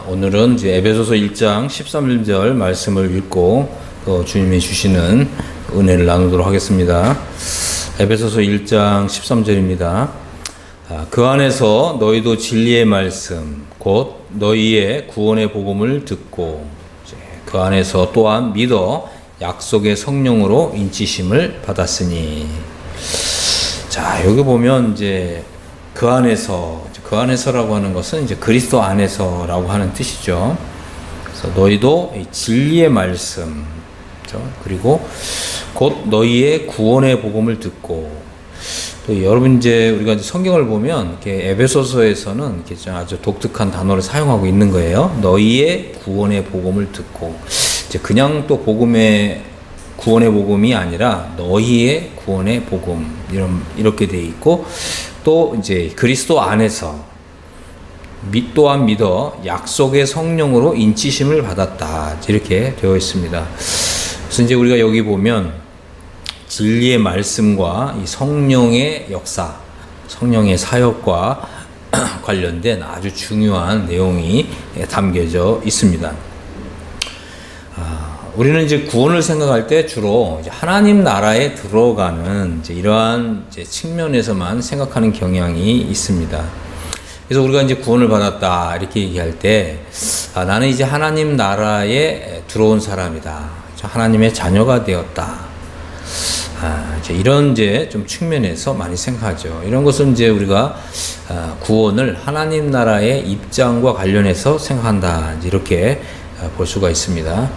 오늘은 이제 에베소서 1장 13절 말씀을 읽고 또 주님이 주시는 은혜를 나누도록 하겠습니다. 에베소서 1장 13절입니다. 그 안에서 너희도 진리의 말씀 곧 너희의 구원의 복음을 듣고 그 안에서 또한 믿어 약속의 성령으로 인치심을 받았으니. 자, 여기 보면 이제 그 안에서라고 하는 것은 이제 그리스도 안에서라고 하는 뜻이죠. 그래서 너희도 진리의 말씀, 그리고 곧 너희의 구원의 복음을 듣고, 또 여러분 이제 우리가 이제 성경을 보면 이렇게 에베소서에서는 이렇게 아주 독특한 단어를 사용하고 있는 거예요. 너희의 구원의 복음을 듣고, 이제 그냥 또 구원의 복음이 아니라 너희의 구원의 복음 이렇게 돼 있고, 또 이제 그리스도 안에서 또한 믿어 약속의 성령으로 인치심을 받았다 이렇게 되어 있습니다. 그래서 이제 우리가 여기 보면 진리의 말씀과 이 성령의 역사, 성령의 사역과 관련된 아주 중요한 내용이 담겨져 있습니다. 우리는 이제 구원을 생각할 때 주로 이제 하나님 나라에 들어가는 이제 이러한 이제 측면에서만 생각하는 경향이 있습니다. 그래서 우리가 이제 구원을 받았다 이렇게 얘기할 때, 나는 이제 하나님 나라에 들어온 사람이다. 하나님의 자녀가 되었다. 이제 이런 이제 좀 측면에서 많이 생각하죠. 이런 것은 이제 우리가 구원을 하나님 나라의 입장과 관련해서 생각한다. 이제 이렇게 볼 수가 있습니다.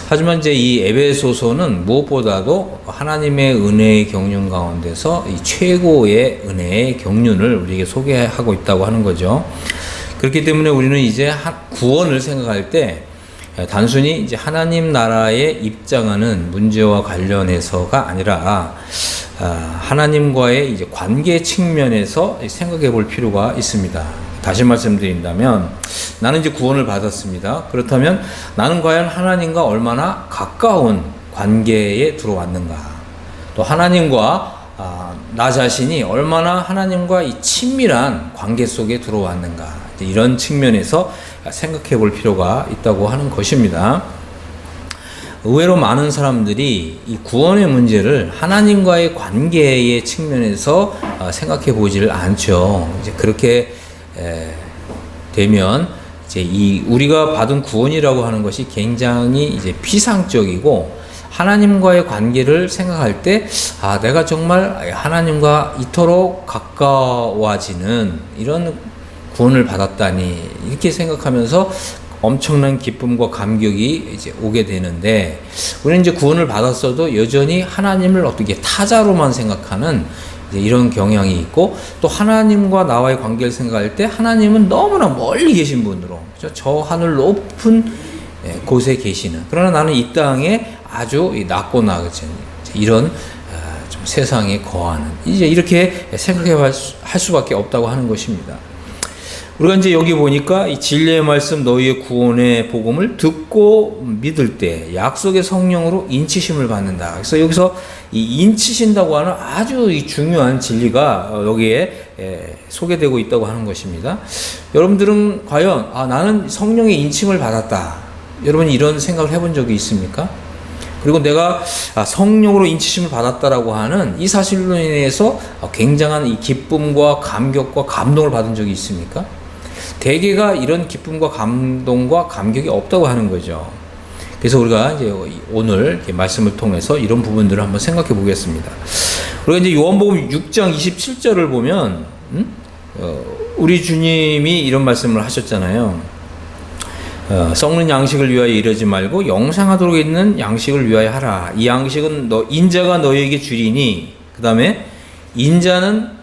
하지만 이제 이 에베소서는 무엇보다도 하나님의 은혜의 경륜 가운데서 이 최고의 은혜의 경륜을 우리에게 소개하고 있다고 하는 거죠. 그렇기 때문에 우리는 이제 구원을 생각할 때 단순히 이제 하나님 나라에 입장하는 문제와 관련해서가 아니라 하나님과의 이제 관계 측면에서 생각해 볼 필요가 있습니다. 다시 말씀드린다면, 나는 이제 구원을 받았습니다. 그렇다면 나는 과연 하나님과 얼마나 가까운 관계에 들어왔는가? 또 하나님과 나 자신이 얼마나 하나님과 이 친밀한 관계 속에 들어왔는가? 이런 측면에서 생각해 볼 필요가 있다고 하는 것입니다. 의외로 많은 사람들이 이 구원의 문제를 하나님과의 관계의 측면에서 생각해 보지를 않죠. 이제 그렇게 되면 이제 우리가 받은 구원이라고 하는 것이 굉장히 이제 피상적이고, 하나님과의 관계를 생각할 때 내가 정말 하나님과 이토록 가까워지는 이런 구원을 받았다니 이렇게 생각하면서 엄청난 기쁨과 감격이 이제 오게 되는데, 우리는 이제 구원을 받았어도 여전히 하나님을 어떻게 타자로만 생각하는 이런 경향이 있고, 또 하나님과 나와의 관계를 생각할 때 하나님은 너무나 멀리 계신 분으로, 저 하늘 높은 곳에 계시는, 그러나 나는 이 땅에 아주 낮고 낮은 이런 좀 세상에 거하는, 이제 이렇게 생각할 수밖에 없다고 하는 것입니다. 우리가 이제 여기 보니까 이 진리의 말씀 너희의 구원의 복음을 듣고 믿을 때 약속의 성령으로 인치심을 받는다. 그래서 여기서 이 인치신다고 하는 아주 이 중요한 진리가 여기에 소개되고 있다고 하는 것입니다. 여러분들은 과연 나는 성령의 인침을 받았다, 여러분이 이런 생각을 해본 적이 있습니까? 그리고 내가 성령으로 인치심을 받았다라고 하는 이 사실로 인해서 굉장한 이 기쁨과 감격과 감동을 받은 적이 있습니까? 대개가 이런 기쁨과 감동과 감격이 없다고 하는 거죠. 그래서 우리가 이제 오늘 이렇게 말씀을 통해서 이런 부분들을 한번 생각해 보겠습니다. 우리가 이제 요한복음 6장 27절을 보면 우리 주님이 이런 말씀을 하셨잖아요. 썩는 양식을 위하여 이르지 말고 영생하도록 있는 양식을 위하여 하라. 이 양식은 인자가 너희에게 주리니, 그 다음에 인자는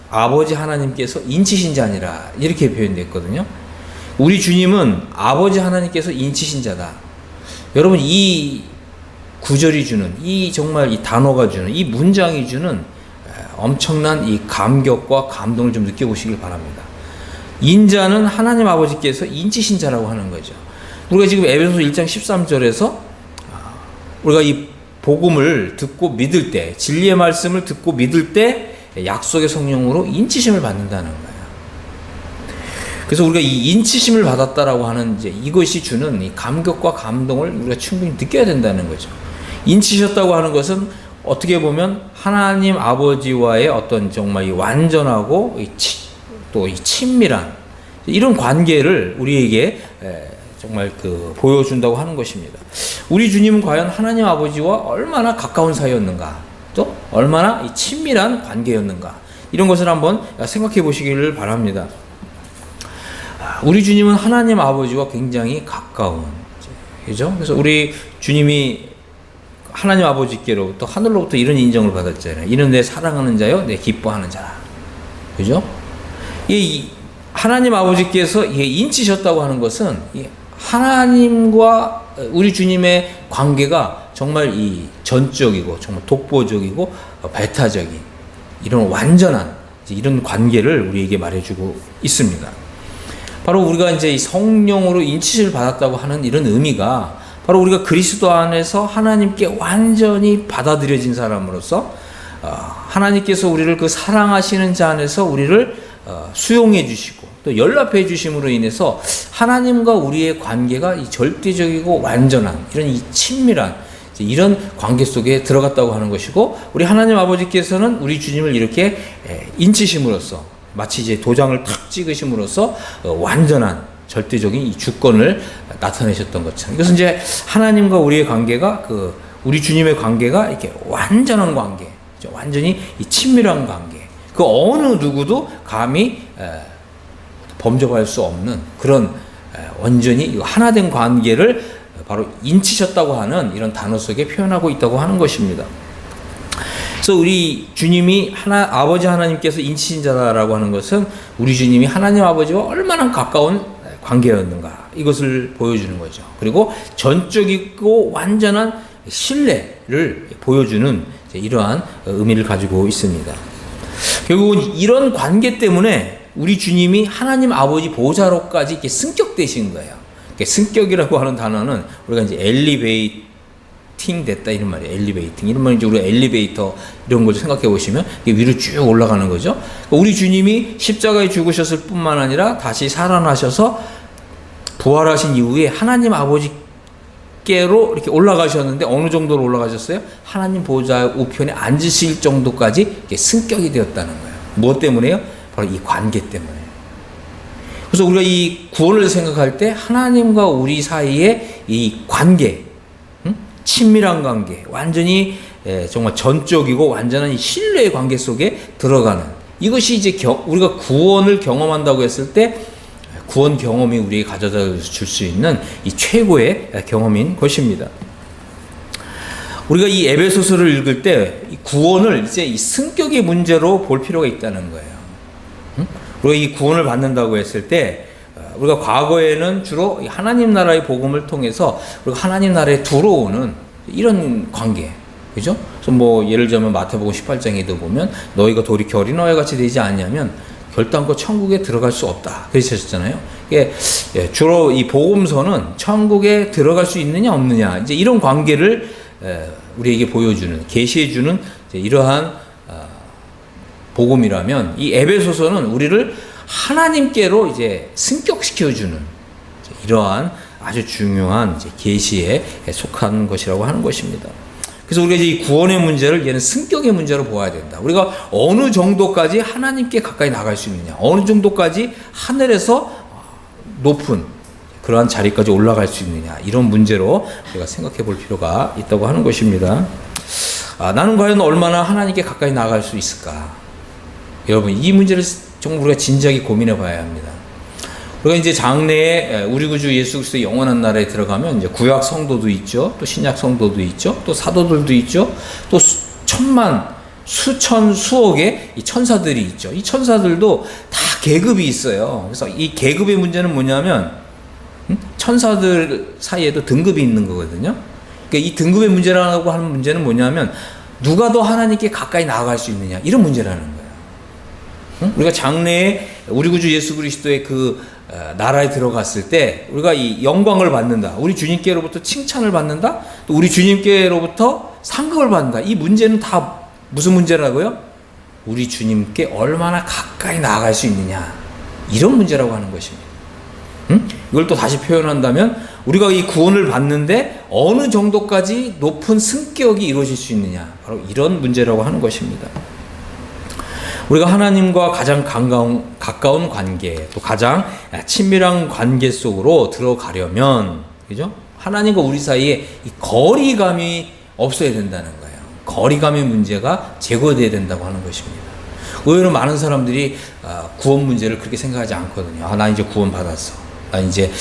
아버지 하나님께서 인치신 자니라, 이렇게 표현됐거든요. 우리 주님은 아버지 하나님께서 인치신 자다. 여러분, 이 구절이 주는, 정말 이 단어가 주는, 이 문장이 주는 엄청난 이 감격과 감동을 좀 느껴보시길 바랍니다. 인자는 하나님 아버지께서 인치신 자라고 하는 거죠. 우리가 지금 에베소서 1장 13절에서 우리가 이 복음을 듣고 믿을 때, 진리의 말씀을 듣고 믿을 때 약속의 성령으로 인치심을 받는다는 거예요. 그래서 우리가 이 인치심을 받았다라고 하는 이제 이것이 주는 이 감격과 감동을 우리가 충분히 느껴야 된다는 거죠. 인치셨다고 하는 것은 어떻게 보면 하나님 아버지와의 어떤 정말 이 완전하고 또 이 친밀한 이런 관계를 우리에게 정말 보여준다고 하는 것입니다. 우리 주님은 과연 하나님 아버지와 얼마나 가까운 사이였는가, 또 얼마나 이 친밀한 관계였는가, 이런 것을 한번 생각해 보시기를 바랍니다. 우리 주님은 하나님 아버지와 굉장히 가까운, 그죠? 그래서 우리 주님이 하나님 아버지께로부터 하늘로부터 이런 인정을 받았잖아요. 이는 내 사랑하는 자요, 내 기뻐하는 자라. 그죠? 이 하나님 아버지께서 인치셨다고 하는 것은 하나님과 우리 주님의 관계가 정말 이 전적이고 정말 독보적이고 배타적인 이런 완전한 이런 관계를 우리에게 말해주고 있습니다. 바로 우리가 이제 이 성령으로 인치를 받았다고 하는 이런 의미가 바로 우리가 그리스도 안에서 하나님께 완전히 받아들여진 사람으로서 하나님께서 우리를 그 사랑하시는 자 안에서 우리를 수용해 주시고 또 연락해 주심으로 인해서 하나님과 우리의 관계가 이 절대적이고 완전한 이런 이 친밀한 이런 관계 속에 들어갔다고 하는 것이고, 우리 하나님 아버지께서는 우리 주님을 이렇게 인치심으로써 마치 이제 도장을 탁 찍으심으로써 완전한 절대적인 이 주권을 나타내셨던 것처럼, 이것은 이제 하나님과 우리의 관계가 우리 주님의 관계가 이렇게 완전한 관계, 완전히 이 친밀한 관계, 그 어느 누구도 감히 범접할 수 없는 그런 완전히 하나된 관계를 바로 인치셨다고 하는 이런 단어 속에 표현하고 있다고 하는 것입니다. 그래서 우리 주님이 아버지 하나님께서 인치신 자라고 하는 것은 우리 주님이 하나님 아버지와 얼마나 가까운 관계였는가, 이것을 보여주는 거죠. 그리고 전적이고 완전한 신뢰를 보여주는 이러한 의미를 가지고 있습니다. 결국은 이런 관계 때문에 우리 주님이 하나님 아버지 보좌로까지 이렇게 승격되신 거예요. 승격이라고 하는 단어는 우리가 이제 엘리베이팅 됐다 이런 말이에요. 엘리베이팅 이런 말은 이제 우리가 엘리베이터 이런 걸 생각해 보시면 위로 쭉 올라가는 거죠. 우리 주님이 십자가에 죽으셨을 뿐만 아니라 다시 살아나셔서 부활하신 이후에 하나님 아버지께로 이렇게 올라가셨는데 어느 정도로 올라가셨어요? 하나님 보좌 우편에 앉으실 정도까지 이렇게 승격이 되었다는 거예요. 무엇 때문에요? 바로 이 관계 때문에. 그래서 우리가 이 구원을 생각할 때 하나님과 우리 사이의 이 관계, 친밀한 관계, 완전히 정말 전적이고 완전한 이 신뢰의 관계 속에 들어가는, 이것이 이제 우리가 구원을 경험한다고 했을 때 구원 경험이 우리에게 가져다 줄 수 있는 이 최고의 경험인 것입니다. 우리가 이 에베소서를 읽을 때 이 구원을 이제 이 승격의 문제로 볼 필요가 있다는 거예요. 우리가 이 구원을 받는다고 했을 때 우리가 과거에는 주로 하나님 나라의 복음을 통해서 우리가 하나님 나라에 들어오는 이런 관계, 그죠? 그래서 뭐 예를 들면 마태복음 18장에도 보면 너희가 돌이켜 어린아이 같이 되지 않냐면 결단코 천국에 들어갈 수 없다, 그러셨잖아요. 주로 이 복음서는 천국에 들어갈 수 있느냐 없느냐 이제 이런 관계를 우리에게 보여주는, 계시해주는 이러한 복음이라면, 이 에베소서는 우리를 하나님께로 이제 승격시켜주는 이러한 아주 중요한 계시에 속한 것이라고 하는 것입니다. 그래서 우리가 이제 이 구원의 문제를 얘는 승격의 문제로 보아야 된다. 우리가 어느 정도까지 하나님께 가까이 나갈 수 있느냐, 어느 정도까지 하늘에서 높은 그러한 자리까지 올라갈 수 있느냐, 이런 문제로 우리가 생각해 볼 필요가 있다고 하는 것입니다. 나는 과연 얼마나 하나님께 가까이 나갈 수 있을까? 여러분, 이 문제를 정말 우리가 진지하게 고민해 봐야 합니다. 우리가 이제 장래에 우리 구주 예수 그리스도의 영원한 나라에 들어가면 이제 구약 성도도 있죠, 또 신약 성도도 있죠, 또 사도들도 있죠, 또 천만, 수천, 수억의 이 천사들이 있죠. 이 천사들도 다 계급이 있어요. 그래서 이 계급의 문제는 뭐냐면 천사들 사이에도 등급이 있는 거거든요. 그러니까 이 등급의 문제라고 하는 문제는 뭐냐면 누가 더 하나님께 가까이 나아갈 수 있느냐, 이런 문제라는 거예요. 우리가 장래에 우리 구주 예수 그리스도의 그 나라에 들어갔을 때 우리가 이 영광을 받는다, 우리 주님께로부터 칭찬을 받는다, 또 우리 주님께로부터 상급을 받는다. 이 문제는 다 무슨 문제라고요? 우리 주님께 얼마나 가까이 나아갈 수 있느냐, 이런 문제라고 하는 것입니다. 이걸 또 다시 표현한다면 우리가 이 구원을 받는데 어느 정도까지 높은 승격이 이루어질 수 있느냐, 바로 이런 문제라고 하는 것입니다. 우리가 하나님과 가장 가까운 관계, 또 가장 친밀한 관계 속으로 들어가려면, 그죠? 하나님과 우리 사이에 이 거리감이 없어야 된다는 거예요. 거리감의 문제가 제거돼야 된다고 하는 것입니다. 의외로 많은 사람들이 구원 문제를 그렇게 생각하지 않거든요. 나 이제 구원 받았어. 나 이제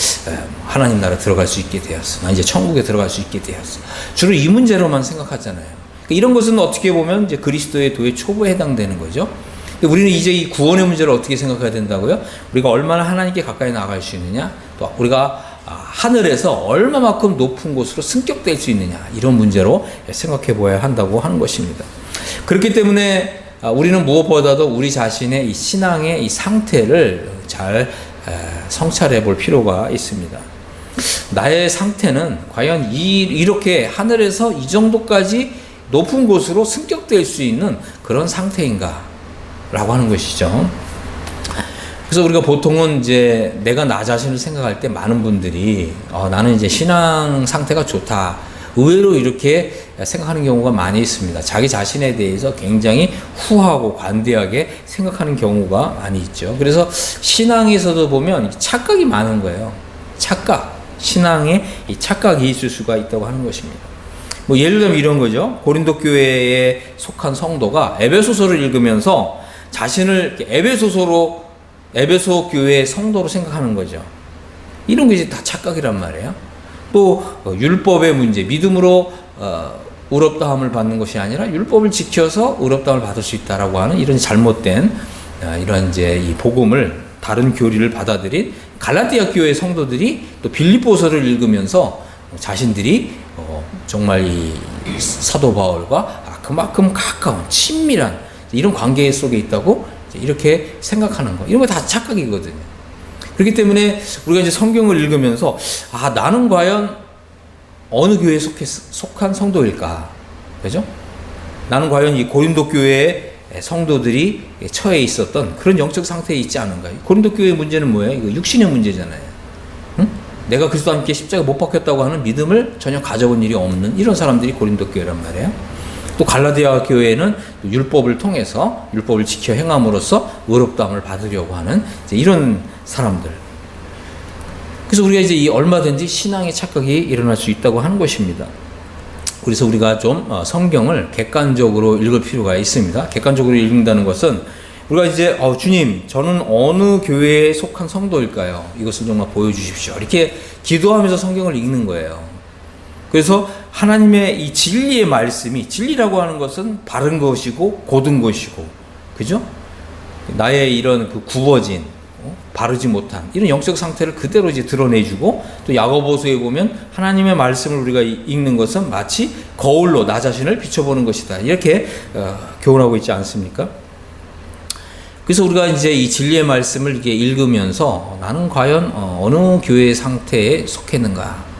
하나님 나라 들어갈 수 있게 되었어. 나 이제 천국에 들어갈 수 있게 되었어. 주로 이 문제로만 생각하잖아요. 이런 것은 어떻게 보면 이제 그리스도의 도의 초보에 해당되는 거죠. 우리는 이제 이 구원의 문제를 어떻게 생각해야 된다고요? 우리가 얼마나 하나님께 가까이 나갈 수 있느냐, 또 우리가 하늘에서 얼마만큼 높은 곳으로 승격될 수 있느냐, 이런 문제로 생각해 보아야 한다고 하는 것입니다. 그렇기 때문에 우리는 무엇보다도 우리 자신의 이 신앙의 이 상태를 잘 성찰해 볼 필요가 있습니다. 나의 상태는 과연 이렇게 하늘에서 이 정도까지 높은 곳으로 승격될 수 있는 그런 상태인가? 라고 하는 것이죠. 그래서 우리가 보통은 이제 내가 나 자신을 생각할 때 많은 분들이 나는 이제 신앙 상태가 좋다, 의외로 이렇게 생각하는 경우가 많이 있습니다. 자기 자신에 대해서 굉장히 후하고 관대하게 생각하는 경우가 많이 있죠. 그래서 신앙에서도 보면 착각이 많은 거예요. 착각, 신앙에 이 착각이 있을 수가 있다고 하는 것입니다. 뭐 예를 들면 이런 거죠. 고린도 교회에 속한 성도가 에베소서를 읽으면서 자신을 에베소 교회의 성도로 생각하는 거죠. 이런 게 이제 다 착각이란 말이에요. 또 율법의 문제, 믿음으로 의롭다함을 받는 것이 아니라 율법을 지켜서 의롭다함을 받을 수 있다라고 하는 이런 잘못된 이런 이제 이 복음을, 다른 교리를 받아들인 갈라디아 교회 성도들이 또 빌립보서를 읽으면서 자신들이 정말 이 사도 바울과 그만큼 가까운 친밀한 이런 관계 속에 있다고 이렇게 생각하는 거, 이런 거 다 착각이거든요. 그렇기 때문에 우리가 이제 성경을 읽으면서 나는 과연 어느 교회에 속한 성도일까? 그죠? 나는 과연 이 고린도 교회의 성도들이 처해 있었던 그런 영적 상태에 있지 않은가? 고린도 교회의 문제는 뭐예요? 이거 육신의 문제잖아요. 응? 내가 그리스도와 함께 십자가 못 박혔다고 하는 믿음을 전혀 가져본 일이 없는 이런 사람들이 고린도 교회란 말이에요. 또 갈라디아 교회는 율법을 통해서 율법을 지켜 행함으로써 의롭다함을 받으려고 하는 이런 사람들. 그래서 우리가 이제 얼마든지 신앙의 착각이 일어날 수 있다고 하는 것입니다. 그래서 우리가 좀 성경을 객관적으로 읽을 필요가 있습니다. 객관적으로 읽는다는 것은 우리가 이제 주님, 저는 어느 교회에 속한 성도일까요? 이것을 정말 보여주십시오. 이렇게 기도하면서 성경을 읽는 거예요. 그래서 하나님의 이 진리의 말씀이, 진리라고 하는 것은 바른 것이고 고든 것이고, 그죠? 나의 이런 그 굽어진, 바르지 못한 이런 영적 상태를 그대로 이제 드러내주고, 또 야고보서에 보면 하나님의 말씀을 우리가 읽는 것은 마치 거울로 나 자신을 비춰보는 것이다, 이렇게 교훈하고 있지 않습니까? 그래서 우리가 이제 이 진리의 말씀을 이렇게 읽으면서 나는 과연 어느 교회의 상태에 속했는가,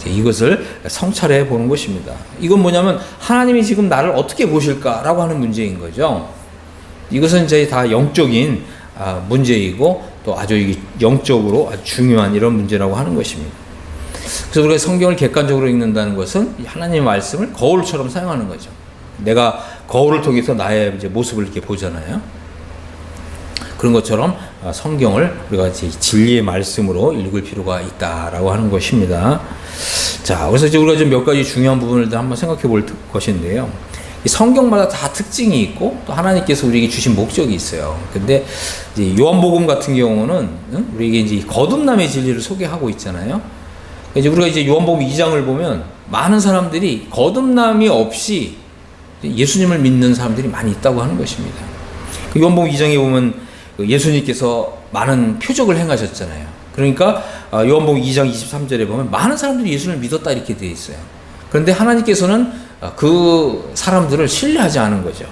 이것을 성찰해 보는 것입니다. 이건 뭐냐면 하나님이 지금 나를 어떻게 보실까라고 하는 문제인 거죠. 이것은 이제 다 영적인 문제이고 또 아주 영적으로 아주 중요한 이런 문제라고 하는 것입니다. 그래서 우리가 성경을 객관적으로 읽는다는 것은 하나님의 말씀을 거울처럼 사용하는 거죠. 내가 거울을 통해서 나의 이제 모습을 이렇게 보잖아요. 그런 것처럼 성경을 우리가 진리의 말씀으로 읽을 필요가 있다라고 하는 것입니다. 자, 그래서 이제 우리가 좀 몇 가지 중요한 부분을 한번 생각해 볼 것인데요. 이 성경마다 다 특징이 있고 또 하나님께서 우리에게 주신 목적이 있어요. 근데 이제 요한복음 같은 경우는 우리에게 이제 거듭남의 진리를 소개하고 있잖아요. 이제 우리가 이제 요한복음 2장을 보면 많은 사람들이 거듭남이 없이 예수님을 믿는 사람들이 많이 있다고 하는 것입니다. 요한복음 2장에 보면 예수님께서 많은 표적을 행하셨잖아요. 그러니까 요한복음 2장 23절에 보면 많은 사람들이 예수를 믿었다 이렇게 되어 있어요. 그런데 하나님께서는 그 사람들을 신뢰하지 않은 거죠.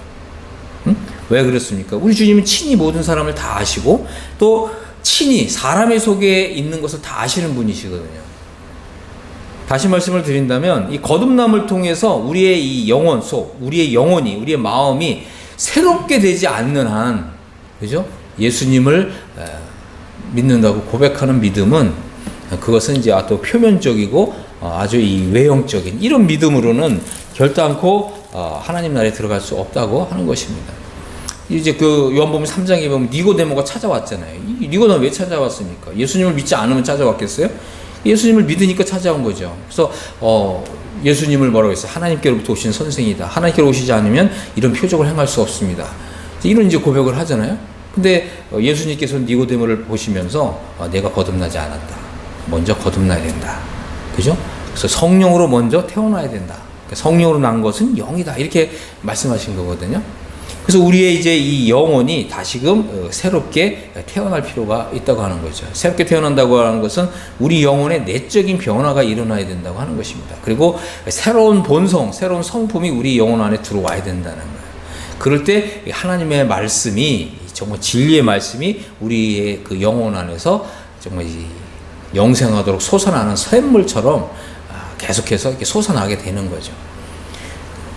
응? 왜 그렇습니까? 우리 주님은 친히 모든 사람을 다 아시고 또 친히 사람의 속에 있는 것을 다 아시는 분이시거든요. 다시 말씀을 드린다면 이 거듭남을 통해서 우리의 이 영혼 속, 우리의 영혼이, 우리의 마음이 새롭게 되지 않는 한, 그죠? 예수님을 믿는다고 고백하는 믿음은 그것은 이제 또 표면적이고 아주 이 외형적인 이런 믿음으로는 결단코 하나님 나라에 들어갈 수 없다고 하는 것입니다. 이제 그 요한복음 3장에 보면 니고데모가 찾아왔잖아요. 이 니고데모 왜 찾아왔습니까? 예수님을 믿지 않으면 찾아왔겠어요? 예수님을 믿으니까 찾아온 거죠. 그래서 예수님을 뭐라고 했어요? 하나님께로부터 오신 선생이다. 하나님께로 오시지 않으면 이런 표적을 행할 수 없습니다. 이런 이제 고백을 하잖아요. 근데 예수님께서는 니고데모를 보시면서 내가 거듭나지 않았다. 먼저 거듭나야 된다. 그죠? 그래서 성령으로 먼저 태어나야 된다. 성령으로 난 것은 영이다. 이렇게 말씀하신 거거든요. 그래서 우리의 이제 이 영혼이 다시금 새롭게 태어날 필요가 있다고 하는 거죠. 새롭게 태어난다고 하는 것은 우리 영혼의 내적인 변화가 일어나야 된다고 하는 것입니다. 그리고 새로운 본성, 새로운 성품이 우리 영혼 안에 들어와야 된다는 거예요. 그럴 때 하나님의 말씀이 정말 진리의 말씀이 우리의 그 영혼 안에서 정말 영생하도록 솟아나는 샘물처럼 계속해서 이렇게 솟아나게 되는 거죠.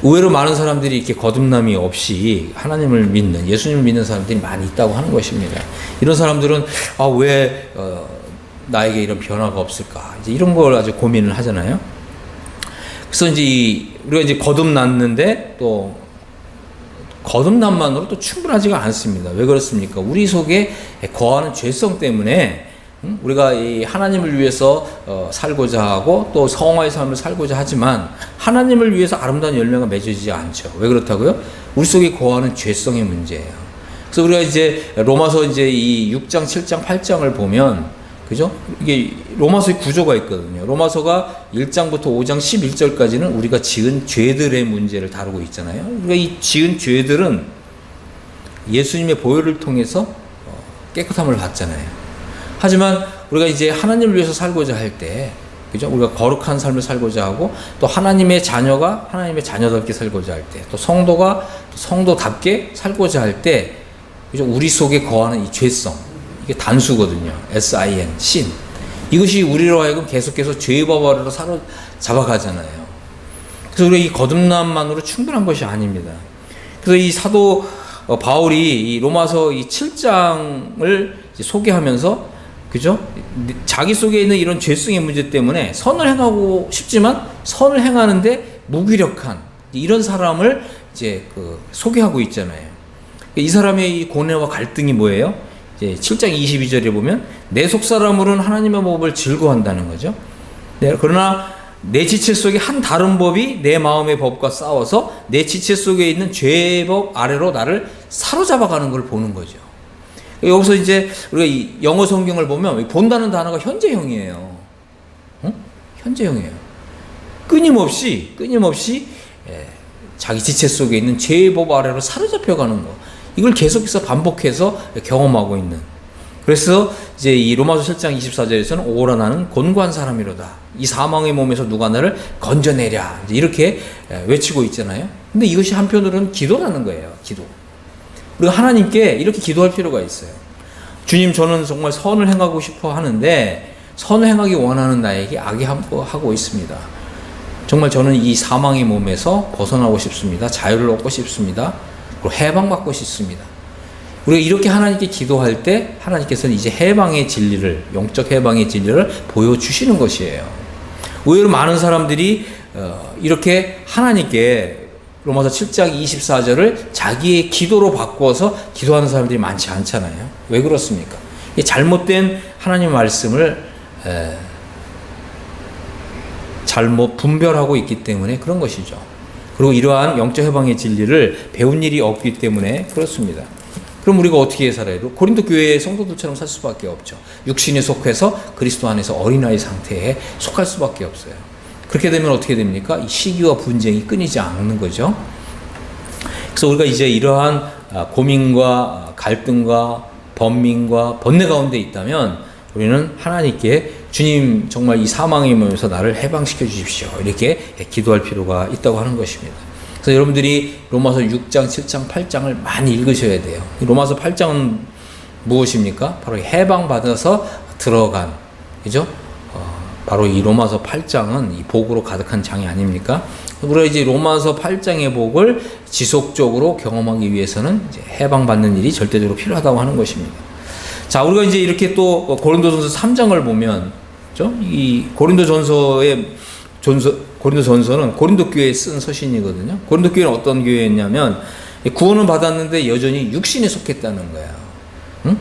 의외로 많은 사람들이 이렇게 거듭남이 없이 하나님을 믿는, 예수님을 믿는 사람들이 많이 있다고 하는 것입니다. 이런 사람들은 왜 나에게 이런 변화가 없을까? 이제 이런 걸 아주 고민을 하잖아요. 그래서 이제 우리가 이제 거듭났는데 또 거듭남만으로 또 충분하지가 않습니다. 왜 그렇습니까? 우리 속에 거하는 죄성 때문에 우리가 이 하나님을 위해서 살고자 하고 또 성화의 삶을 살고자 하지만 하나님을 위해서 아름다운 열매가 맺어지지 않죠. 왜 그렇다고요? 우리 속에 거하는 죄성의 문제예요. 그래서 우리가 이제 로마서 이제 이 6장, 7장, 8장을 보면 그죠? 이게 로마서의 구조가 있거든요. 로마서가 1장부터 5장 11절까지는 우리가 지은 죄들의 문제를 다루고 있잖아요. 우리가 이 지은 죄들은 예수님의 보혈을 통해서 깨끗함을 받잖아요. 하지만 우리가 이제 하나님을 위해서 살고자 할 때, 그죠? 우리가 거룩한 삶을 살고자 하고, 또 하나님의 자녀가 하나님의 자녀답게 살고자 할 때, 또 성도가 또 성도답게 살고자 할 때, 그죠? 우리 속에 거하는 이 죄성, 이게 단수거든요. sin, sin. 이것이 우리로 하여금 계속해서 죄의 법 아래로 사로잡아가잖아요. 그래서 우리가 이 거듭남만으로 충분한 것이 아닙니다. 그래서 이 사도 바울이 이 로마서 이 7장을 소개하면서 그죠? 자기 속에 있는 이런 죄성의 문제 때문에 선을 행하고 싶지만 선을 행하는데 무기력한 이런 사람을 이제 소개하고 있잖아요. 이 사람의 이 고뇌와 갈등이 뭐예요? 이제 7장 22절에 보면 내 속사람으로는 하나님의 법을 즐거워한다는 거죠. 네, 그러나 내 지체 속에 한 다른 법이 내 마음의 법과 싸워서 내 지체 속에 있는 죄의 법 아래로 나를 사로잡아가는 걸 보는 거죠. 여기서 이제 우리가 이 영어 성경을 보면 본다는 단어가 현재형이에요. 현재형이에요. 끊임없이 자기 지체 속에 있는 죄의 법 아래로 사로잡혀가는 거. 이걸 계속해서 반복해서 경험하고 있는. 그래서 이제 이 로마서 7장 24절에서는 오라 나는 곤고한 사람이로다. 이 사망의 몸에서 누가 나를 건져내랴. 이렇게 외치고 있잖아요. 근데 이것이 한편으로는 기도라는 거예요. 기도. 우리가 하나님께 이렇게 기도할 필요가 있어요. 주님, 저는 정말 선을 행하고 싶어 하는데 선을 행하기 원하는 나에게 악이 하고 있습니다. 정말 저는 이 사망의 몸에서 벗어나고 싶습니다. 자유를 얻고 싶습니다. 그리고 해방받고 싶습니다. 우리가 이렇게 하나님께 기도할 때 하나님께서는 이제 해방의 진리를, 영적 해방의 진리를 보여주시는 것이에요. 의외로 많은 사람들이 이렇게 하나님께 로마서 7장 24절을 자기의 기도로 바꿔서 기도하는 사람들이 많지 않잖아요. 왜 그렇습니까? 잘못된 하나님의 말씀을 잘못 분별하고 있기 때문에 그런 것이죠. 그리고 이러한 영적 해방의 진리를 배운 일이 없기 때문에 그렇습니다. 그럼 우리가 어떻게 살아요? 고린도 교회의 성도들처럼 살 수밖에 없죠. 육신에 속해서 그리스도 안에서 어린아이 상태에 속할 수밖에 없어요. 그렇게 되면 어떻게 됩니까? 이 시기와 분쟁이 끊이지 않는 거죠. 그래서 우리가 이제 이러한 고민과 갈등과 번민과 번뇌 가운데 있다면 우리는 하나님께 주님, 정말 이 사망의 몸에서 나를 해방시켜 주십시오. 이렇게 기도할 필요가 있다고 하는 것입니다. 그래서 여러분들이 로마서 6장, 7장, 8장을 많이 읽으셔야 돼요. 로마서 8장은 무엇입니까? 바로 해방받아서 들어간, 그죠? 바로 이 로마서 8장은 이 복으로 가득한 장이 아닙니까? 우리가 이제 로마서 8장의 복을 지속적으로 경험하기 위해서는 이제 해방받는 일이 절대적으로 필요하다고 하는 것입니다. 자, 우리가 이제 이렇게 또 고린도전서 3장을 보면, 그죠? 이 고린도전서는 고린도 교회에 쓴 서신이거든요. 고린도 교회는 어떤 교회였냐면, 구원을 받았는데 여전히 육신에 속했다는 거야. 응?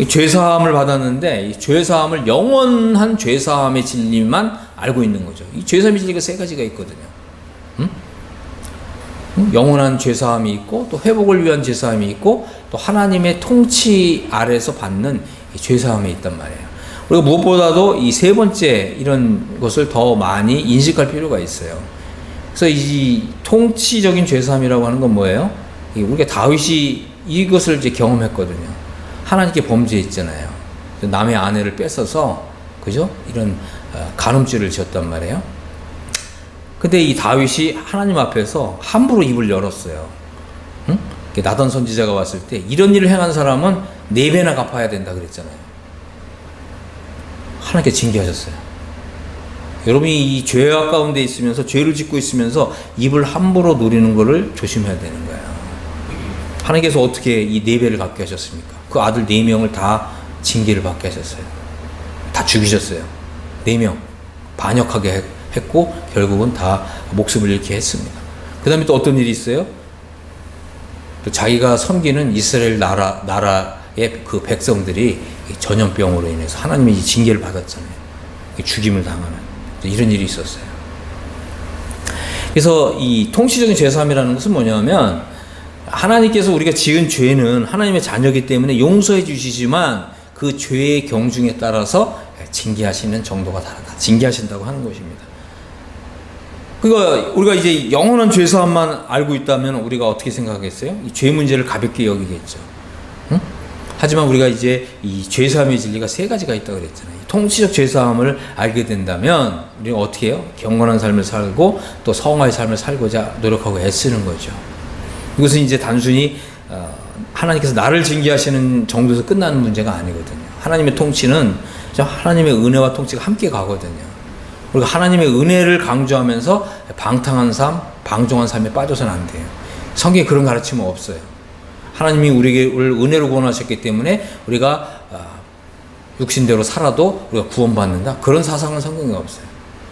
죄사함을 받았는데 이 죄사함을 영원한 죄사함의 진리만 알고 있는 거죠. 이 죄사함의 진리가 세 가지가 있거든요. 응? 영원한 죄사함이 있고, 또 회복을 위한 죄사함이 있고, 또 하나님의 통치 아래서 받는 죄사함이 있단 말이에요. 우리가 무엇보다도 이 세 번째 이런 것을 더 많이 인식할 필요가 있어요. 그래서 이 통치적인 죄사함이라고 하는 건 뭐예요? 우리가 다윗이 이것을 이제 경험했거든요. 하나님께 범죄했잖아요. 남의 아내를 뺏어서, 그죠? 이런 간음죄를 지었단 말이에요. 근데 이 다윗이 하나님 앞에서 함부로 입을 열었어요. 응? 나단 선지자가 왔을 때 이런 일을 행한 사람은 4배나 갚아야 된다 그랬잖아요. 하나님께 징계하셨어요. 여러분이 이 죄악 가운데 있으면서, 죄를 짓고 있으면서 입을 함부로 누리는 것을 조심해야 되는 거예요. 하나님께서 어떻게 이 4배를 갚게 하셨습니까? 그 아들 4명을 다 징계를 받게 하셨어요. 다 죽이셨어요. 4명 반역하게 했고 결국은 다 목숨을 잃게 했습니다. 그 다음에 또 어떤 일이 있어요? 또 자기가 섬기는 이스라엘 나라의 그 백성들이 전염병으로 인해서 하나님의 징계를 받았잖아요. 죽임을 당하는 이런 일이 있었어요. 그래서 이 통치적인 죄사함이라는 것은 뭐냐면, 하나님께서 우리가 지은 죄는 하나님의 자녀이기 때문에 용서해 주시지만 그 죄의 경중에 따라서 징계하시는 정도가 다르다. 징계하신다고 하는 것입니다. 그러니까 우리가 이제 영원한 죄사함만 알고 있다면 우리가 어떻게 생각하겠어요? 이 죄 문제를 가볍게 여기겠죠. 응? 하지만 우리가 이제 이 죄사함의 진리가 3가지가 있다고 그랬잖아요. 통치적 죄사함을 알게 된다면 우리가 어떻게 해요? 경건한 삶을 살고 또 성화의 삶을 살고자 노력하고 애쓰는 거죠. 이것은 이제 단순히 하나님께서 나를 징계하시는 정도에서 끝나는 문제가 아니거든요. 하나님의 통치는 하나님의 은혜와 통치가 함께 가거든요. 우리가 하나님의 은혜를 강조하면서 방탕한 삶, 방종한 삶에 빠져서는 안 돼요. 성경에 그런 가르침은 없어요. 하나님이 우리를 은혜로 구원하셨기 때문에 우리가 육신대로 살아도 우리가 구원받는다. 그런 사상은 성경에 없어요.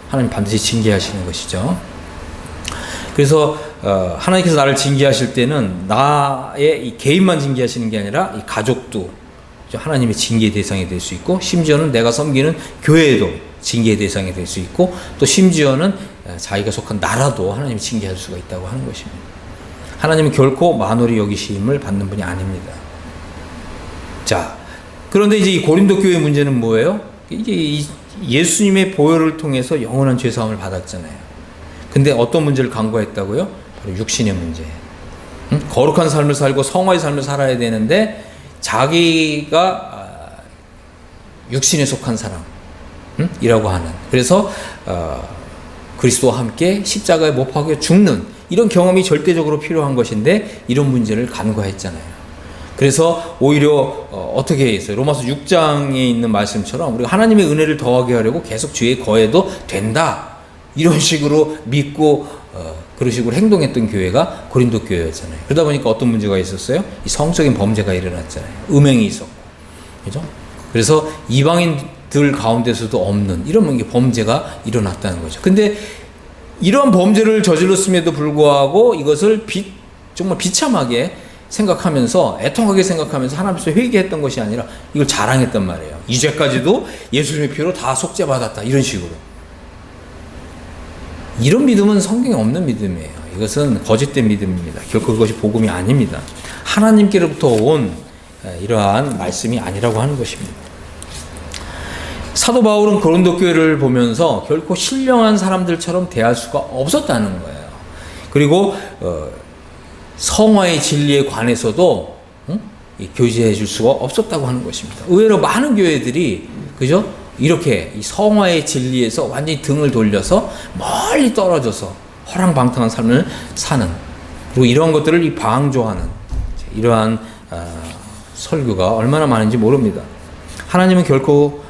하나님 반드시 징계하시는 것이죠. 그래서 하나님께서 나를 징계하실 때는 나의 이 개인만 징계하시는 게 아니라 이 가족도 하나님의 징계의 대상이 될 수 있고, 심지어는 내가 섬기는 교회도 징계의 대상이 될 수 있고, 또 심지어는 자기가 속한 나라도 하나님이 징계할 수가 있다고 하는 것입니다. 하나님은 결코 만홀히 여기심을 받는 분이 아닙니다. 자, 그런데 이제 이 고린도 교회 문제는 뭐예요? 이제 예수님의 보혈을 통해서 영원한 죄사함을 받았잖아요. 근데 어떤 문제를 간과했다고요? 바로 육신의 문제. 거룩한 삶을 살고 성화의 삶을 살아야 되는데 자기가 육신에 속한 사람 이라고 하는, 그래서 그리스도와 함께 십자가에 못 박혀 죽는 이런 경험이 절대적으로 필요한 것인데 이런 문제를 간과했잖아요. 그래서 오히려 어떻게 했어요? 로마서 6장에 있는 말씀처럼 우리가 하나님의 은혜를 더하게 하려고 계속 죄에 거해도 된다, 이런 식으로 믿고 그런 식으로 행동했던 교회가 고린도 교회였잖아요. 그러다 보니까 어떤 문제가 있었어요? 이 성적인 범죄가 일어났잖아요. 음행이 있었고, 그죠? 그래서 이방인들 가운데서도 없는 이런 범죄가 일어났다는 거죠. 근데 이런 범죄를 저질렀음에도 불구하고 이것을 정말 비참하게 생각하면서, 애통하게 생각하면서 하나님 앞에서 회개했던 것이 아니라 이걸 자랑했단 말이에요. 이 죄까지도 예수님의 피로 다 속죄받았다, 이런 식으로. 이런 믿음은 성경에 없는 믿음이에요. 이것은 거짓된 믿음입니다. 결코 그것이 복음이 아닙니다. 하나님께로부터 온 이러한 말씀이 아니라고 하는 것입니다. 사도 바울은 고린도 교회를 보면서 결코 신령한 사람들처럼 대할 수가 없었다는 거예요. 그리고 성화의 진리에 관해서도 교제해 줄 수가 없었다고 하는 것입니다. 의외로 많은 교회들이, 그죠? 이렇게 이 성화의 진리에서 완전히 등을 돌려서 멀리 떨어져서 허랑방탕한 삶을 사는, 그리고 이런 것들을 방조하는 이러한 설교가 얼마나 많은지 모릅니다. 하나님은 결코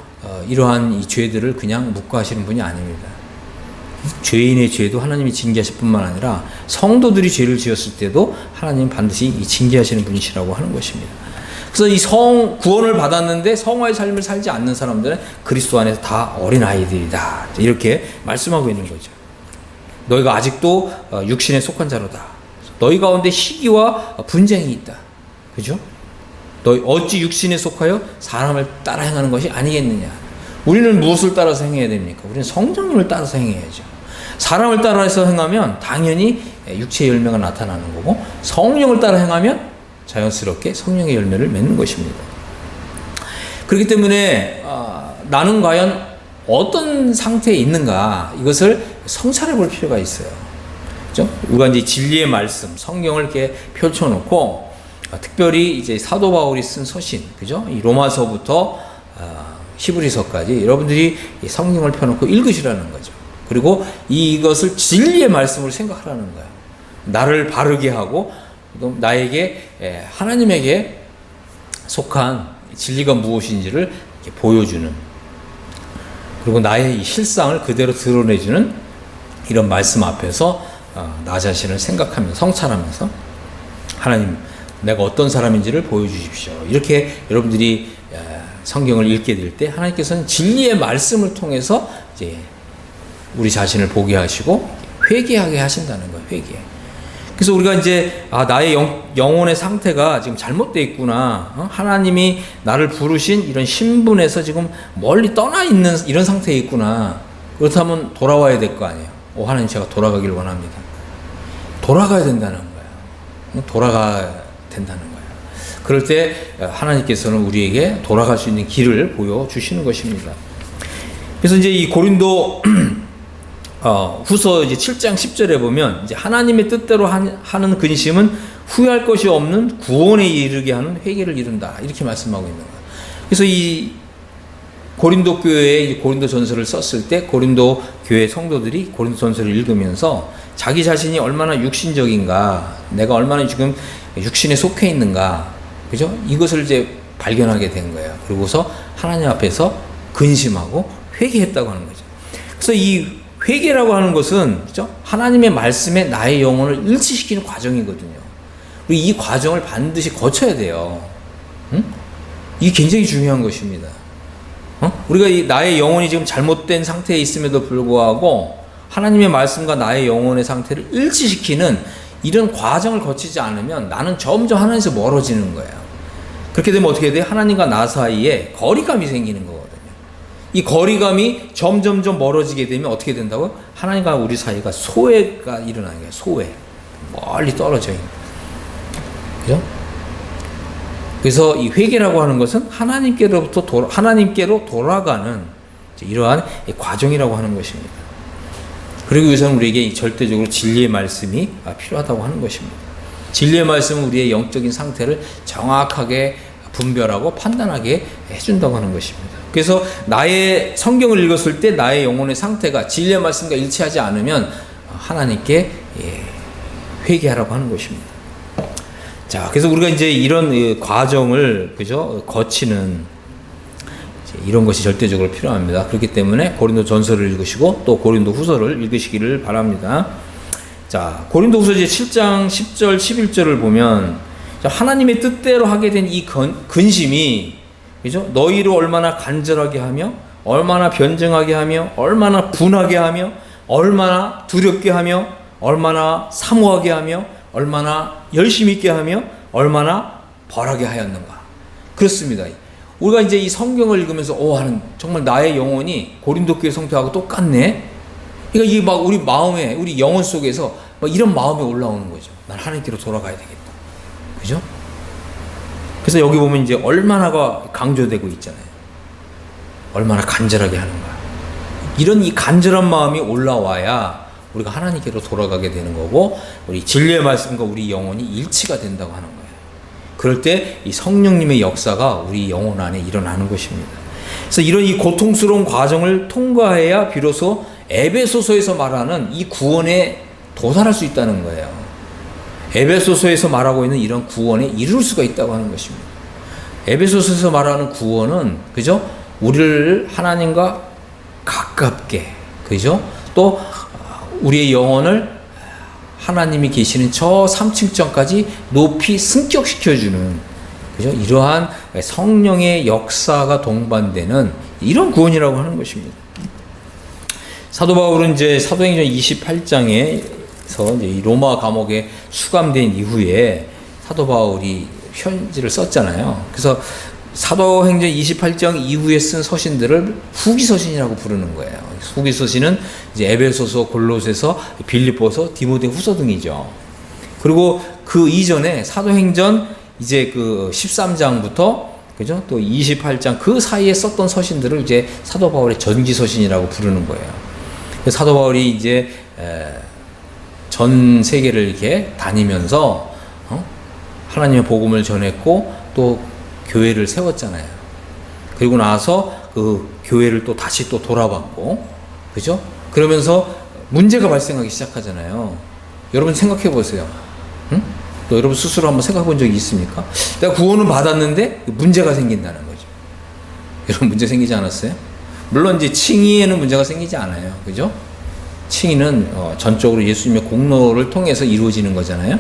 이러한 이 죄들을 그냥 묵과하시는 분이 아닙니다. 죄인의 죄도 하나님이 징계하실 뿐만 아니라 성도들이 죄를 지었을 때도 하나님 반드시 이 징계하시는 분이시라고 하는 것입니다. 그래서 이 구원을 받았는데 성화의 삶을 살지 않는 사람들은 그리스도 안에서 다 어린 아이들이다. 이렇게 말씀하고 있는 거죠. 너희가 아직도 육신에 속한 자로다. 너희 가운데 시기와 분쟁이 있다. 그죠? 너희 어찌 육신에 속하여 사람을 따라 행하는 것이 아니겠느냐. 우리는 무엇을 따라서 행해야 됩니까? 우리는 성령님을 따라서 행해야죠. 사람을 따라서 행하면 당연히 육체의 열매가 나타나는 거고, 성령을 따라 행하면 자연스럽게 성령의 열매를 맺는 것입니다. 그렇기 때문에 나는 과연 어떤 상태에 있는가, 이것을 성찰해 볼 필요가 있어요. 그죠? 우리가 이제 진리의 말씀, 성경을 이렇게 펼쳐놓고, 특별히 이제 사도 바울이 쓴 서신, 그죠? 이 로마서부터 히브리서까지 여러분들이 성경을 펴놓고 읽으시라는 거죠. 그리고 이것을 진리의 말씀으로 생각하라는 거예요. 나를 바르게 하고, 나에게, 하나님에게 속한 진리가 무엇인지를 이렇게 보여주는, 그리고 나의 이 실상을 그대로 드러내주는 이런 말씀 앞에서 나 자신을 생각하면서, 성찰하면서, 하나님, 내가 어떤 사람인지를 보여주십시오. 이렇게 여러분들이 성경을 읽게 될 때 하나님께서는 진리의 말씀을 통해서 이제 우리 자신을 보게 하시고 회개하게 하신다는 거예요. 회개. 그래서 우리가 이제 나의 영혼의 상태가 지금 잘못되어 있구나. 하나님이 나를 부르신 이런 신분에서 지금 멀리 떠나 있는 이런 상태에 있구나. 그렇다면 돌아와야 될 거 아니에요. 하나님, 제가 돌아가길 원합니다. 돌아가야 된다는 거예요. 돌아가야 된다는 거예요. 그럴 때 하나님께서는 우리에게 돌아갈 수 있는 길을 보여주시는 것입니다. 그래서 이제 이 고린도 후서 이제 7장 10절에 보면, 이제 하나님의 뜻대로 하는 근심은 후회할 것이 없는 구원에 이르게 하는 회개를 이룬다. 이렇게 말씀하고 있는 거예요. 그래서 이 고린도 교회에 고린도 전서를 썼을 때 고린도 교회 성도들이 고린도 전서를 읽으면서 자기 자신이 얼마나 육신적인가, 내가 얼마나 지금 육신에 속해 있는가, 그죠? 이것을 이제 발견하게 된 거예요. 그리고서 하나님 앞에서 근심하고 회개했다고 하는 거죠. 그래서 이 회개라고 하는 것은, 그죠? 하나님의 말씀에 나의 영혼을 일치시키는 과정이거든요. 그리고 이 과정을 반드시 거쳐야 돼요. 응? 이게 굉장히 중요한 것입니다. 우리가 나의 영혼이 지금 잘못된 상태에 있음에도 불구하고 하나님의 말씀과 나의 영혼의 상태를 일치시키는 이런 과정을 거치지 않으면 나는 점점 하나님에서 멀어지는 거예요. 그렇게 되면 어떻게 돼요? 하나님과 나 사이에 거리감이 생기는 거거든요. 이 거리감이 점점점 멀어지게 되면 어떻게 된다고요? 하나님과 우리 사이가 소외가 일어나는 거예요. 소외. 멀리 떨어져 있는 거예요. 그죠? 그래서 이 회개라고 하는 것은 하나님께로 돌아가는 이러한 과정이라고 하는 것입니다. 그리고 여기서는 우리에게 절대적으로 진리의 말씀이 필요하다고 하는 것입니다. 진리의 말씀은 우리의 영적인 상태를 정확하게 분별하고 판단하게 해준다고 하는 것입니다. 그래서 나의 성경을 읽었을 때 나의 영혼의 상태가 진리의 말씀과 일치하지 않으면 하나님께 회개하라고 하는 것입니다. 자, 그래서 우리가 이제 이런 과정을, 그죠? 거치는 이런 것이 절대적으로 필요합니다. 그렇기 때문에 고린도 전서를 읽으시고 또 고린도 후서를 읽으시기를 바랍니다. 자, 고린도 후서 이제 7장 10절 11절을 보면, 하나님의 뜻대로 하게 된 이 근심이, 그죠? 너희를 얼마나 간절하게 하며, 얼마나 변증하게 하며, 얼마나 분하게 하며, 얼마나 두렵게 하며, 얼마나 사모하게 하며, 얼마나 열심히 있게 하며, 얼마나 벌하게 하였는가. 그렇습니다. 우리가 이제 이 성경을 읽으면서 하는, 정말 나의 영혼이 고린도 교회 성도하고 똑같네. 그러니까 이게 막 우리 마음에, 우리 영혼 속에서 막 이런 마음이 올라오는 거죠. 난 하나님께로 돌아가야 되겠다. 그죠? 그래서 여기 보면 이제 얼마나가 강조되고 있잖아요. 얼마나 간절하게 하는가. 이런 이 간절한 마음이 올라와야 우리가 하나님께로 돌아가게 되는 거고, 우리 진리의 말씀과 우리 영혼이 일치가 된다고 하는 거예요. 그럴 때 이 성령님의 역사가 우리 영혼 안에 일어나는 것입니다. 그래서 이런 이 고통스러운 과정을 통과해야 비로소 에베소서에서 말하는 이 구원에 도달할 수 있다는 거예요. 에베소서에서 말하고 있는 이런 구원에 이룰 수가 있다고 하는 것입니다. 에베소서에서 말하는 구원은, 그죠? 우리를 하나님과 가깝게, 그죠? 또 우리의 영혼을 하나님이 계시는 저 3층전까지 높이 승격시켜주는, 그죠? 이러한 성령의 역사가 동반되는 이런 구원이라고 하는 것입니다. 사도 바울은 이제 사도행전 28장에서 이제 로마 감옥에 수감된 이후에 사도 바울이 편지를 썼잖아요. 그래서 사도행전 28장 이후에 쓴 서신들을 후기서신이라고 부르는 거예요. 후기서신은 이제 에베소서, 골로새서, 빌립보서, 디모데후서 등이죠. 그리고 그 이전에 사도행전 이제 그 13장부터 그죠? 또 28장 그 사이에 썼던 서신들을 이제 사도 바울의 전기 서신이라고 부르는 거예요. 사도 바울이 이제 전 세계를 이렇게 다니면서 하나님의 복음을 전했고 또 교회를 세웠잖아요. 그리고 나서 그 교회를 또 다시 또 돌아봤고, 그죠? 그러면서 문제가 발생하기 시작하잖아요. 여러분 생각해 보세요. 응? 또 여러분 스스로 한번 생각해 본 적이 있습니까? 내가 구원은 받았는데 문제가 생긴다는 거죠. 여러분 문제 생기지 않았어요? 물론 이제 칭의에는 문제가 생기지 않아요. 그죠? 칭의는 전적으로 예수님의 공로를 통해서 이루어지는 거잖아요.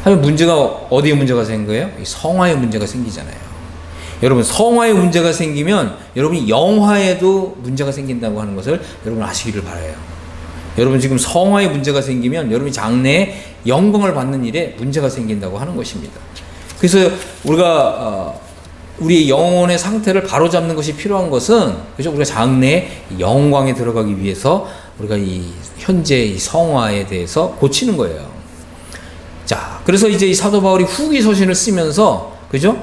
하지만 문제가 어디에 문제가 생긴 거예요? 성화에 문제가 생기잖아요. 여러분 성화에 문제가 생기면 여러분이 영화에도 문제가 생긴다고 하는 것을 여러분 아시기를 바라요. 여러분 지금 성화에 문제가 생기면 여러분이 장래에 영광을 받는 일에 문제가 생긴다고 하는 것입니다. 그래서 우리가 우리의 영혼의 상태를 바로잡는 것이 필요한 것은 그죠? 우리가 장래에 영광에 들어가기 위해서 우리가 이 현재 이 성화에 대해서 고치는 거예요. 자, 그래서 이제 이 사도 바울이 후기 서신을 쓰면서 그죠?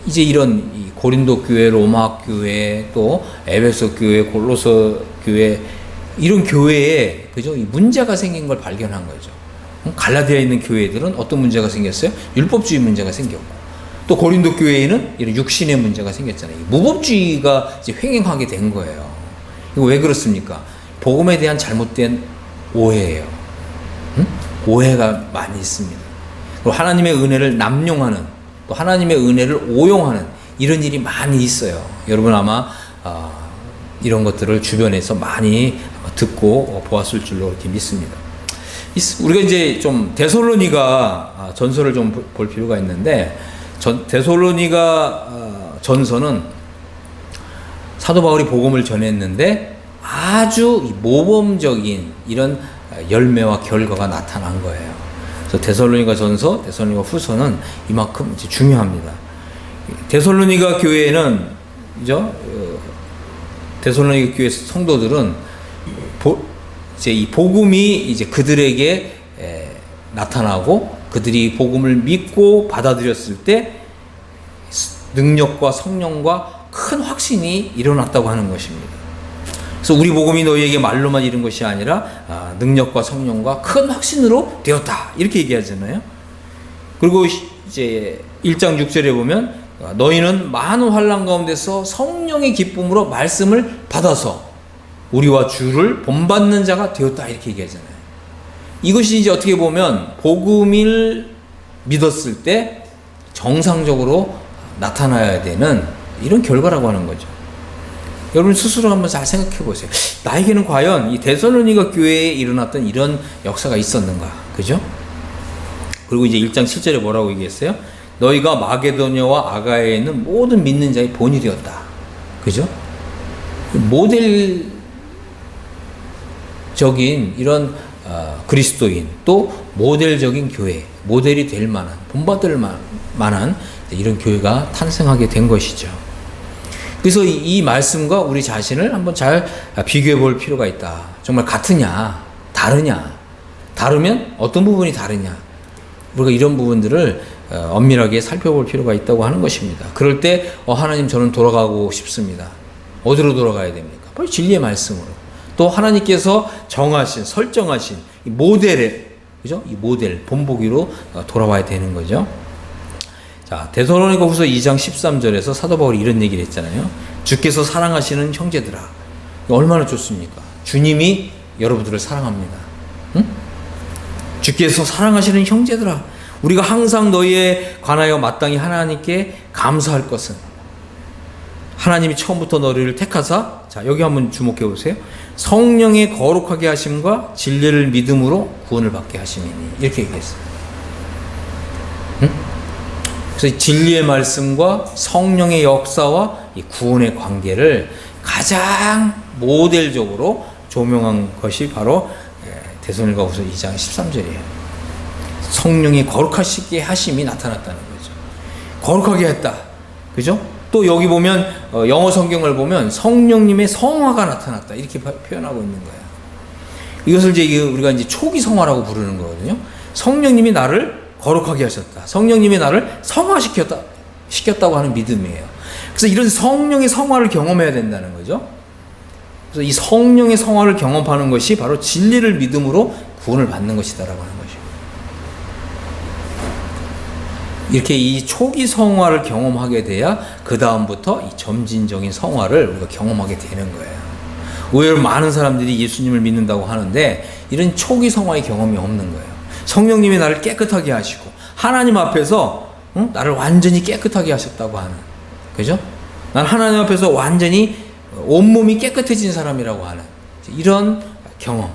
이제 이런 이 고린도 교회, 로마 교회, 또 에베소 교회, 골로새 교회 이런 교회에 그죠? 이 문제가 생긴 걸 발견한 거죠. 갈라디아에 있는 교회들은 어떤 문제가 생겼어요? 율법주의 문제가 생겼고, 또 고린도 교회에는 이런 육신의 문제가 생겼잖아요. 무법주의가 이제 횡행하게 된 거예요. 이거 왜 그렇습니까? 복음에 대한 잘못된 오해예요. 응? 오해가 많이 있습니다. 그리고 하나님의 은혜를 남용하는, 또 하나님의 은혜를 오용하는 이런 일이 많이 있어요. 여러분 아마 이런 것들을 주변에서 많이 듣고 보았을 줄로 이렇게 믿습니다. 우리가 이제 좀 데살로니가 전서를 좀 볼 필요가 있는데, 데살로니가 전서는 사도 바울이 복음을 전했는데 아주 모범적인 이런 열매와 결과가 나타난 거예요. 그래서 데살로니가 전서, 데살로니가 후서는 이만큼 이제 중요합니다. 데살로니가 교회에는 그죠? 데살로니가 교회 성도들은 이제 이 복음이 이제 그들에게 나타나고 그들이 복음을 믿고 받아들였을 때 능력과 성령과 큰 확신이 일어났다고 하는 것입니다. 그래서 우리 복음이 너희에게 말로만 이른 것이 아니라 능력과 성령과 큰 확신으로 되었다 이렇게 얘기하잖아요. 그리고 이제 1장 6절에 보면 너희는 많은 환난 가운데서 성령의 기쁨으로 말씀을 받아서 우리와 주를 본받는 자가 되었다 이렇게 얘기하잖아요. 이것이 이제 어떻게 보면 복음을 믿었을 때 정상적으로 나타나야 되는 이런 결과라고 하는 거죠. 여러분 스스로 한번 잘 생각해 보세요. 나에게는 과연 이 데살로니가 교회에 일어났던 이런 역사가 있었는가? 그죠? 그리고 이제 1장 7절에 뭐라고 얘기했어요? 너희가 마게도냐와 아가야에 있는 모든 믿는 자의 본이 되었다. 그죠? 모델적인 이런 그리스도인, 또 모델적인 교회, 모델이 될 만한, 본받을 만한 이런 교회가 탄생하게 된 것이죠. 그래서 이 말씀과 우리 자신을 한번 잘 비교해 볼 필요가 있다. 정말 같으냐, 다르냐, 다르면 어떤 부분이 다르냐, 우리가 이런 부분들을 엄밀하게 살펴볼 필요가 있다고 하는 것입니다. 그럴 때 하나님 저는 돌아가고 싶습니다. 어디로 돌아가야 됩니까? 바로 진리의 말씀으로. 또 하나님께서 정하신, 설정하신 이 모델에, 그죠? 이 모델, 본보기로 돌아와야 되는 거죠. 자, 데살로니가 후서 2장 13절에서 사도 바울이 이런 얘기를 했잖아요. 주께서 사랑하시는 형제들아. 얼마나 좋습니까? 주님이 여러분들을 사랑합니다. 응? 주께서 사랑하시는 형제들아. 우리가 항상 너희에 관하여 마땅히 하나님께 감사할 것은, 하나님이 처음부터 너희를 택하사, 자 여기 한번 주목해 보세요. 성령의 거룩하게 하심과 진리를 믿음으로 구원을 받게 하심이니, 이렇게 얘기했어요. 응? 그래서 진리의 말씀과 성령의 역사와 이 구원의 관계를 가장 모델적으로 조명한 것이 바로 데살로니가후서 2장 13절이에요. 성령이 거룩하시게 하심이 나타났다는 거죠. 거룩하게 했다. 그죠? 또 여기 보면 영어 성경을 보면 성령님의 성화가 나타났다. 이렇게 표현하고 있는 거예요. 이것을 이제 우리가 이제 초기 성화라고 부르는 거거든요. 성령님이 나를 거룩하게 하셨다. 성령님이 나를 성화시켰다고 하는 믿음이에요. 그래서 이런 성령의 성화를 경험해야 된다는 거죠. 그래서 이 성령의 성화를 경험하는 것이 바로 진리를 믿음으로 구원을 받는 것이다라고 하는 것이고, 이렇게 이 초기 성화를 경험하게 돼야 그 다음부터 이 점진적인 성화를 우리가 경험하게 되는 거예요. 의외로 많은 사람들이 예수님을 믿는다고 하는데 이런 초기 성화의 경험이 없는 거예요. 성령님이 나를 깨끗하게 하시고 하나님 앞에서 나를 완전히 깨끗하게 하셨다고 하는, 그죠? 난 하나님 앞에서 완전히 온몸이 깨끗해진 사람이라고 하는 이런 경험,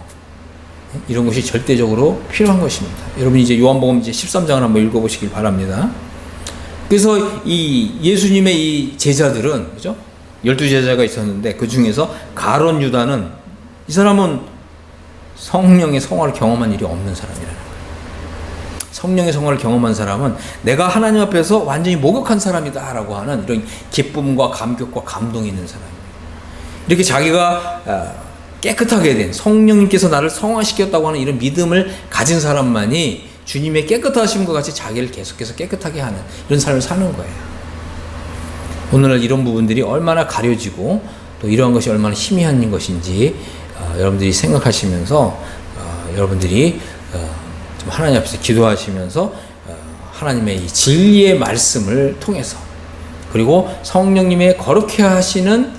이런 것이 절대적으로 필요한 것입니다. 여러분 이제 요한복음 이제 13장을 한번 읽어보시길 바랍니다. 그래서 이 예수님의 이 제자들은, 그죠? 12제자가 있었는데 그 중에서 가룟 유다는, 이 사람은 성령의 성화를 경험한 일이 없는 사람이라는 거예요. 성령의 성화를 경험한 사람은 내가 하나님 앞에서 완전히 목욕한 사람이다 라고 하는 이런 기쁨과 감격과 감동이 있는 사람이에요. 이렇게 자기가 깨끗하게 된, 성령님께서 나를 성화시켰다고 하는 이런 믿음을 가진 사람만이 주님의 깨끗하심과 같이 자기를 계속해서 깨끗하게 하는 이런 삶을 사는 거예요. 오늘날 이런 부분들이 얼마나 가려지고 또 이러한 것이 얼마나 희미한 것인지 여러분들이 생각하시면서 여러분들이 좀 하나님 앞에서 기도하시면서 하나님의 이 진리의 말씀을 통해서, 그리고 성령님의 거룩해 하시는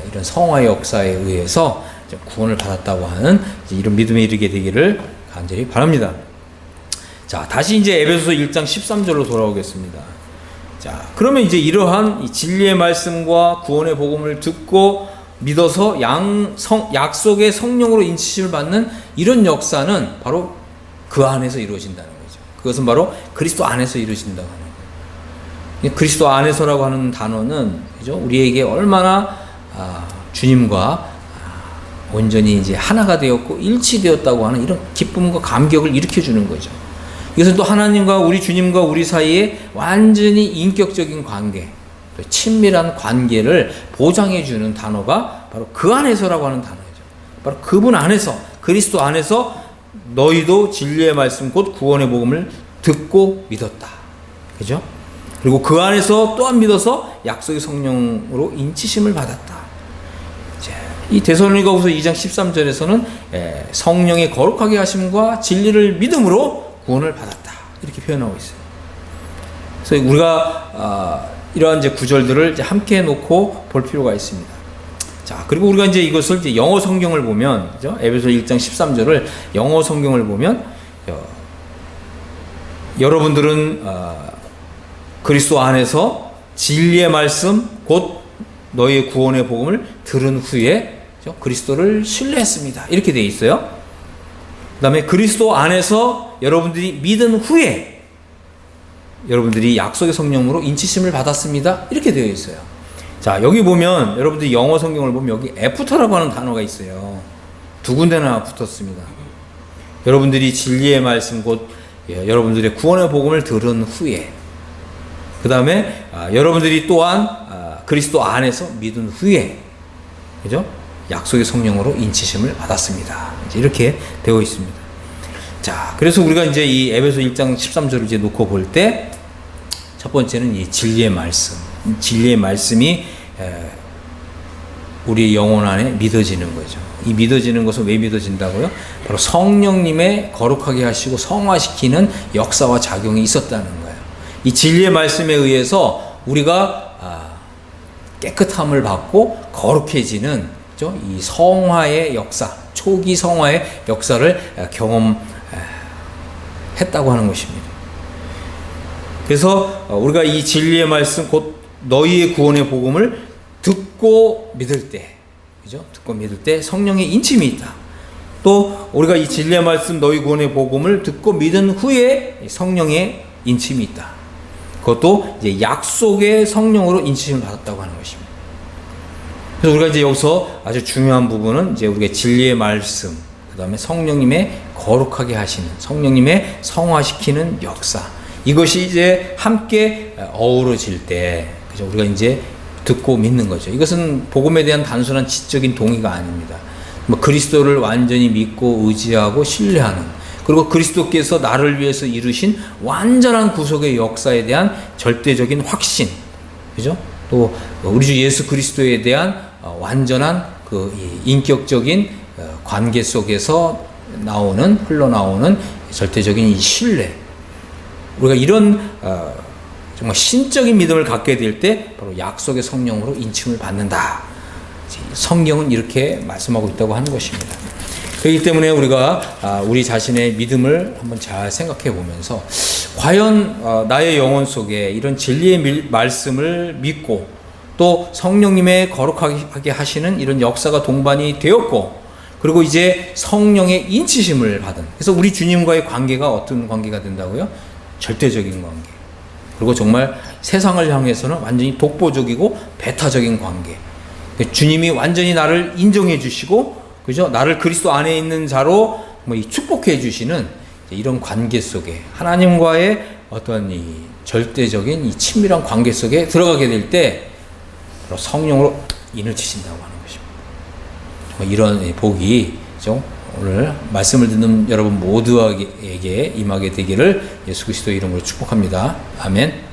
이런 성화의 역사에 의해서 구원을 받았다고 하는 이런 믿음에 이르게 되기를 간절히 바랍니다. 자, 다시 이제 에베소서 1장 13절로 돌아오겠습니다. 자, 그러면 이제 이러한 이 진리의 말씀과 구원의 복음을 듣고 믿어서 약속의 성령으로 인치심을 받는 이런 역사는 바로 그 안에서 이루어진다는 거죠. 그것은 바로 그리스도 안에서 이루어진다고 하는 거예요. 그리스도 안에서라고 하는 단어는, 그죠? 우리에게 얼마나 주님과 온전히 이제 하나가 되었고 일치되었다고 하는 이런 기쁨과 감격을 일으켜주는 거죠. 이것은 또 하나님과 우리 주님과 우리 사이에 완전히 인격적인 관계, 또 친밀한 관계를 보장해주는 단어가 바로 그 안에서라고 하는 단어죠. 바로 그분 안에서, 그리스도 안에서 너희도 진리의 말씀 곧 구원의 복음을 듣고 믿었다. 그죠? 그리고 그 안에서 또한 믿어서 약속의 성령으로 인치심을 받았다. 이 데살로니가후서 2장 13절에서는 성령의 거룩하게 하심과 진리를 믿음으로 구원을 받았다. 이렇게 표현하고 있어요. 그래서 우리가 이러한 이제 구절들을 이제 함께 놓고 볼 필요가 있습니다. 자, 그리고 우리가 이제 이것을 이제 영어 성경을 보면, 그죠? 에베소 1장 13절을 영어 성경을 보면, 여러분들은 그리스도 안에서 진리의 말씀 곧 너희의 구원의 복음을 들은 후에 그리스도를 신뢰했습니다. 이렇게 되어 있어요. 그 다음에 그리스도 안에서 여러분들이 믿은 후에 여러분들이 약속의 성령으로 인치심을 받았습니다. 이렇게 되어 있어요. 자, 여기 보면 여러분들이 영어 성경을 보면 여기 애프터라고 하는 단어가 있어요. 두 군데나 붙었습니다. 여러분들이 진리의 말씀 곧 여러분들의 구원의 복음을 들은 후에, 그 다음에 여러분들이 또한 그리스도 안에서 믿은 후에, 그죠? 약속의 성령으로 인치심을 받았습니다. 이렇게 되어 있습니다. 자, 그래서 우리가 이제 이 에베소 1장 13절을 이제 놓고 볼 때, 첫 번째는 이 진리의 말씀. 진리의 말씀이 우리의 영혼 안에 믿어지는 거죠. 이 믿어지는 것은 왜 믿어진다고요? 바로 성령님의 거룩하게 하시고 성화시키는 역사와 작용이 있었다는 거예요. 이 진리의 말씀에 의해서 우리가 깨끗함을 받고 거룩해지는, 그죠? 이 성화의 역사, 초기 성화의 역사를 경험했다고 하는 것입니다. 그래서 우리가 이 진리의 말씀 곧 너희의 구원의 복음을 듣고 믿을 때, 그죠? 듣고 믿을 때 성령의 인침이 있다. 또 우리가 이 진리의 말씀 너희 구원의 복음을 듣고 믿은 후에 성령의 인침이 있다. 그것도 이제 약속의 성령으로 인치심을 받았다고 하는 것입니다. 그래서 우리가 이제 여기서 아주 중요한 부분은 이제 우리가 진리의 말씀, 그 다음에 성령님의 거룩하게 하시는, 성령님의 성화시키는 역사. 이것이 이제 함께 어우러질 때, 그죠? 우리가 이제 듣고 믿는 거죠. 이것은 복음에 대한 단순한 지적인 동의가 아닙니다. 뭐 그리스도를 완전히 믿고 의지하고 신뢰하는, 그리고 그리스도께서 나를 위해서 이루신 완전한 구속의 역사에 대한 절대적인 확신, 그죠? 또 우리 주 예수 그리스도에 대한 완전한 그 인격적인 관계 속에서 흘러나오는 절대적인 이 신뢰. 우리가 이런 정말 신적인 믿음을 갖게 될 때 바로 약속의 성령으로 인침을 받는다. 성경은 이렇게 말씀하고 있다고 하는 것입니다. 그렇기 때문에 우리가 우리 자신의 믿음을 한번 잘 생각해 보면서 과연 나의 영혼 속에 이런 진리의 말씀을 믿고 또 성령님의 거룩하게 하시는 이런 역사가 동반이 되었고, 그리고 이제 성령의 인치심을 받은, 그래서 우리 주님과의 관계가 어떤 관계가 된다고요? 절대적인 관계. 그리고 정말 세상을 향해서는 완전히 독보적이고 배타적인 관계. 주님이 완전히 나를 인정해 주시고, 그죠? 나를 그리스도 안에 있는 자로 이 축복해 주시는 이런 관계 속에, 하나님과의 어떤 이 절대적인 이 친밀한 관계 속에 들어가게 될 때 성령으로 인을 치신다고 하는 것입니다. 이런 복이 오늘 말씀을 듣는 여러분 모두에게 임하게 되기를 예수 그리스도의 이름으로 축복합니다. 아멘.